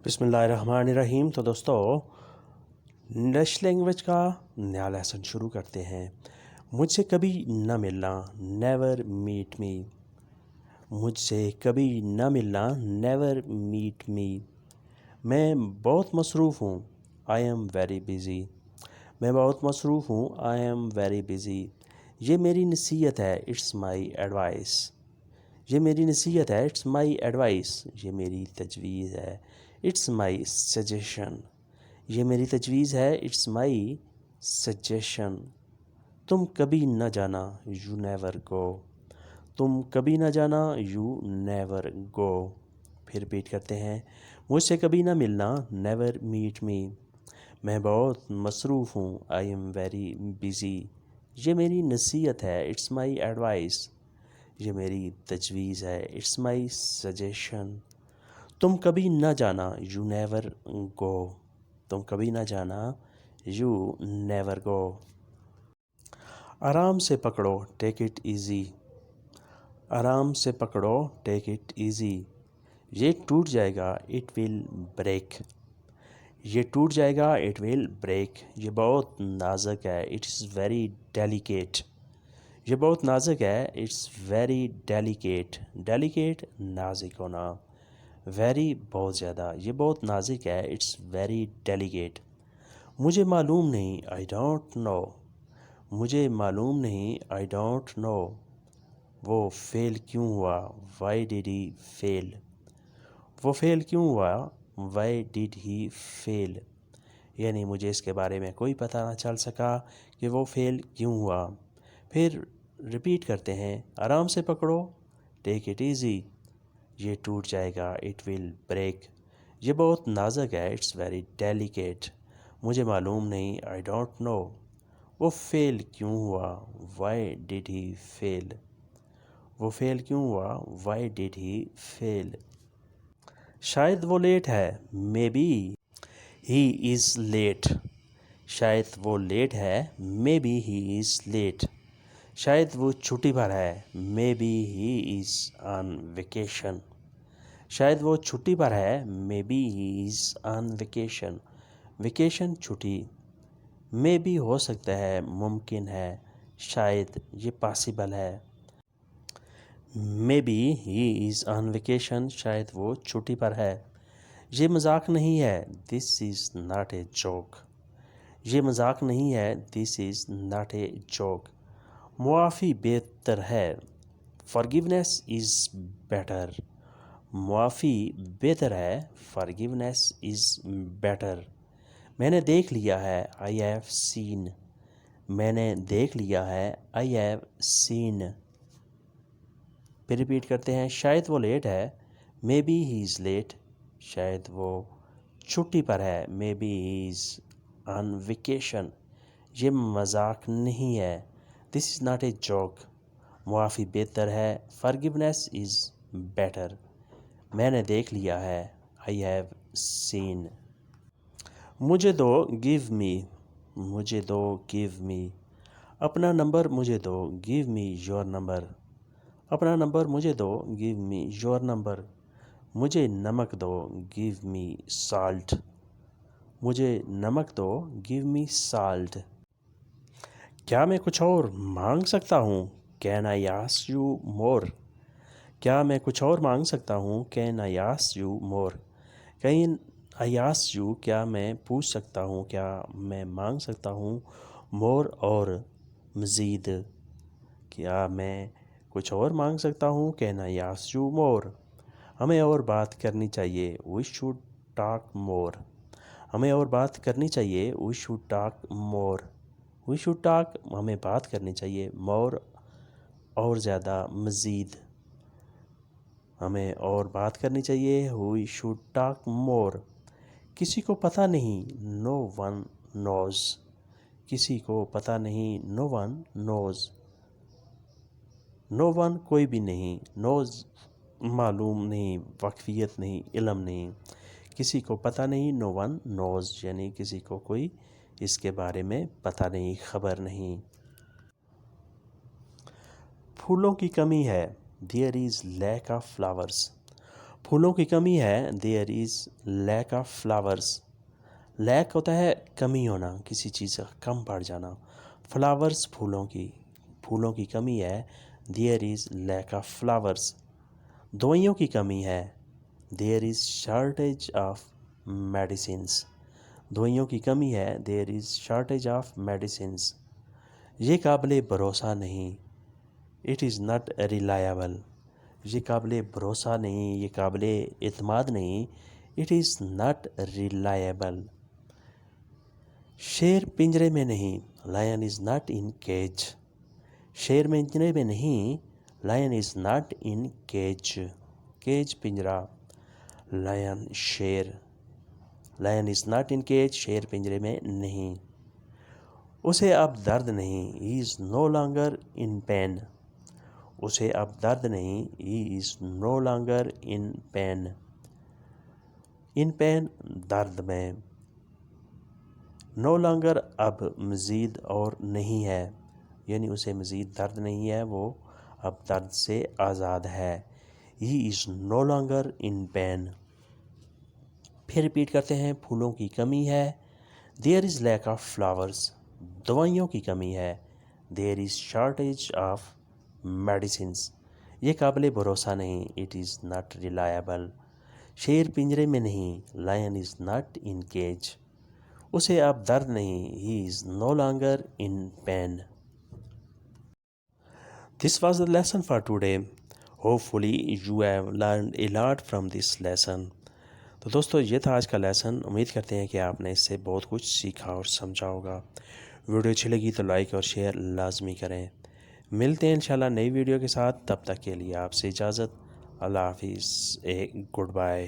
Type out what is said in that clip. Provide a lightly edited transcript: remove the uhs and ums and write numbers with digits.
بسم اللہ الرحمن الرحیم۔ تو دوستو ڈچ لینگویج کا نیا لیسن شروع کرتے ہیں۔ مجھ سے کبھی نہ ملنا، نیور میٹ می۔ مجھ سے کبھی نہ ملنا، نیور میٹ می۔ میں بہت مصروف ہوں، آئی ایم ویری بزی۔ میں بہت مصروف ہوں، آئی ایم ویری بزی۔ یہ میری نصیحت ہے، اٹس مائی ایڈوائس۔ یہ میری نصیحت ہے، اٹس مائی ایڈوائس۔ یہ میری تجویز ہے، اٹس مائی سجیشن۔ یہ میری تجویز ہے، اٹس مائی سجیشن۔ تم کبھی نہ جانا، یو نیور گو۔ تم کبھی نہ جانا، یو نیور گو۔ پھر ریپیٹ کرتے ہیں، مجھ سے کبھی نہ ملنا، نیور میٹ می۔ میں بہت مصروف ہوں، آئی ایم ویری بزی۔ یہ میری نصیحت ہے، اٹس مائی ایڈوائس۔ یہ میری تجویز ہے، اٹس مائی سجیشن۔ تم کبھی نہ جانا، یو نیور گو۔ تم کبھی نہ جانا، یو نیور گو۔ آرام سے پکڑو، ٹیک اٹ ایزی۔ آرام سے پکڑو، ٹیک اٹ ایزی۔ یہ ٹوٹ جائے گا، اٹ ول بریک۔ یہ ٹوٹ جائے گا، اٹ ول بریک۔ یہ بہت نازک ہے، اٹس ویری ڈیلیکیٹ۔ یہ بہت نازک ہے، اٹس ویری ڈیلیکیٹ۔ ڈیلیکیٹ نازک ہونا، ویری بہت زیادہ۔ یہ بہت نازک ہے، اٹس ویری ڈیلیکیٹ۔ مجھے معلوم نہیں، آئی ڈونٹ نو۔ مجھے معلوم نہیں، آئی ڈونٹ نو۔ وہ فیل کیوں ہوا، وائی ڈڈ ہی فیل۔ وہ فیل کیوں ہوا، وائی ڈڈ ہی فیل۔ یعنی مجھے اس کے بارے میں کوئی پتہ نہ چل سکا کہ وہ فیل کیوں ہوا۔ پھر ریپیٹ کرتے ہیں، آرام سے پکڑو، ٹیک اٹ ایزی۔ یہ ٹوٹ جائے گا، اٹ ول بریک۔ یہ بہت نازک ہے، اٹس ویری ڈیلیکیٹ۔ مجھے معلوم نہیں، آئی ڈونٹ نو۔ وہ فیل کیوں ہوا، وائی ڈڈ ہی فیل۔ وہ فیل کیوں ہوا، وائی ڈڈ ہی فیل۔ شاید وہ لیٹ ہے، maybe he is late. شاید وہ لیٹ ہے، maybe he is late. شاید وہ چھٹی پر ہے، maybe he is on vacation. شاید وہ چھٹی پر ہے، maybe he is on vacation. Vacation چھٹی۔ مے بی ہو سکتا ہے، ممکن ہے، شاید یہ پاسبل ہے۔ Maybe he is on vacation, شاید وہ چھٹی پر ہے۔ یہ مذاق نہیں ہے، دس از ناٹ اے جوک۔ یہ مذاق نہیں ہے، دس از ناٹ اے جوک۔ معافی بہتر ہے، فارگیونیس از بیٹر۔ معافی بہتر ہے، فارگیونیس از بیٹر۔ میں نے دیکھ لیا ہے، آئی ہیو سین۔ میں نے دیکھ لیا ہے، آئی ہیو سین۔ پھر ریپیٹ کرتے ہیں، شاید وہ لیٹ ہے، maybe he is late. شاید وہ چھٹی پر ہے، maybe he is on vacation. یہ مذاق نہیں ہے، دس از ناٹ اے جوک۔ معافی بہتر ہے، فارگیونیس از بیٹر۔ میں نے دیکھ لیا ہے، آئی ہیو سین۔ مجھے دو، گیو می۔ مجھے دو، گیو می۔ اپنا نمبر مجھے دو، گیو می یور نمبر۔ اپنا نمبر مجھے دو، گیو می یور نمبر۔ مجھے نمک دو، گیو می سالٹ۔ مجھے نمک دو، گیو می سالٹ۔ کیا میں کچھ اور مانگ سکتا ہوں، can I ask you more. کیا میں کچھ اور مانگ سکتا ہوں، can I ask you more. Can I ask you, کیا میں پوچھ سکتا ہوں، کیا میں مانگ سکتا ہوں، مور اور مزید۔ کیا میں کچھ اور مانگ سکتا ہوں، can I ask you more. ہمیں اور بات کرنی چاہیے، وی شوڈ ٹاک مور۔ ہمیں اور بات کرنی چاہیے، we should talk more. We should talk, ہمیں بات کرنی چاہیے، مور اور زیادہ، مزید۔ ہمیں اور بات کرنی چاہیے، وی شوڈ ٹاک مور۔ کسی کو پتہ نہیں، نو ون نوز۔ کسی کو پتہ نہیں، نو ون نوز۔ نو ون کوئی بھی نہیں، نوز معلوم نہیں، واقفیت نہیں، علم نہیں۔ کسی کو پتہ نہیں، نو ون نوز، یعنی کسی کو کوئی اس کے بارے میں پتہ نہیں، خبر نہیں۔ پھولوں کی کمی ہے، there is lack of flowers. پھولوں کی کمی ہے, there is lack of flowers. Lack ہوتا ہے کمی ہونا, کسی چیز کا کم پڑ جانا. فلاورز پھولوں کی کمی ہے, there is lack of flowers. دوائیوں کی کمی ہے, there is shortage of medicines. دوائیوں کی کمی ہے, there is shortage of medicines. یہ قابل بھروسہ نہیں, it is not reliable. یہ قابل بھروسہ نہیں, یہ قابل اعتماد نہیں, it is not reliable. شیر پنجرے میں نہیں, lion is not in cage. شیر پنجرے میں نہیں, lion is not in cage. cage پنجرا, lion شیر. lion is not in cage, شیر پنجرے میں نہیں. اسے اب درد نہیں, he is no longer in pain. اسے اب درد نہیں, he is no longer in pain. in pain درد میں. no longer اب مزید اور نہیں ہے, یعنی اسے مزید درد نہیں ہے, وہ اب درد سے آزاد ہے. he is no longer in pain. پھر ریپیٹ کرتے ہیں, پھولوں کی کمی ہے, there is lack of flowers. دوائیوں کی کمی ہے, there is shortage of medicines. یہ قابل بھروسہ نہیں, it is not reliable. شیر پنجرے میں نہیں, lion is not in cage. اسے اب درد نہیں, he is no longer in pain. This was the lesson for today. Hopefully you have learned a lot from this lesson. تو دوستو یہ تھا آج کا لیسن. امید کرتے ہیں کہ آپ نے اس سے بہت کچھ سیکھا اور سمجھا ہوگا. ویڈیو اچھی لگی تو لائک اور شیئر لازمی کریں. ملتے ہیں انشاءاللہ نئی ویڈیو کے ساتھ. تب تک کے لیے آپ سے اجازت. اللہ حافظ. Good bye.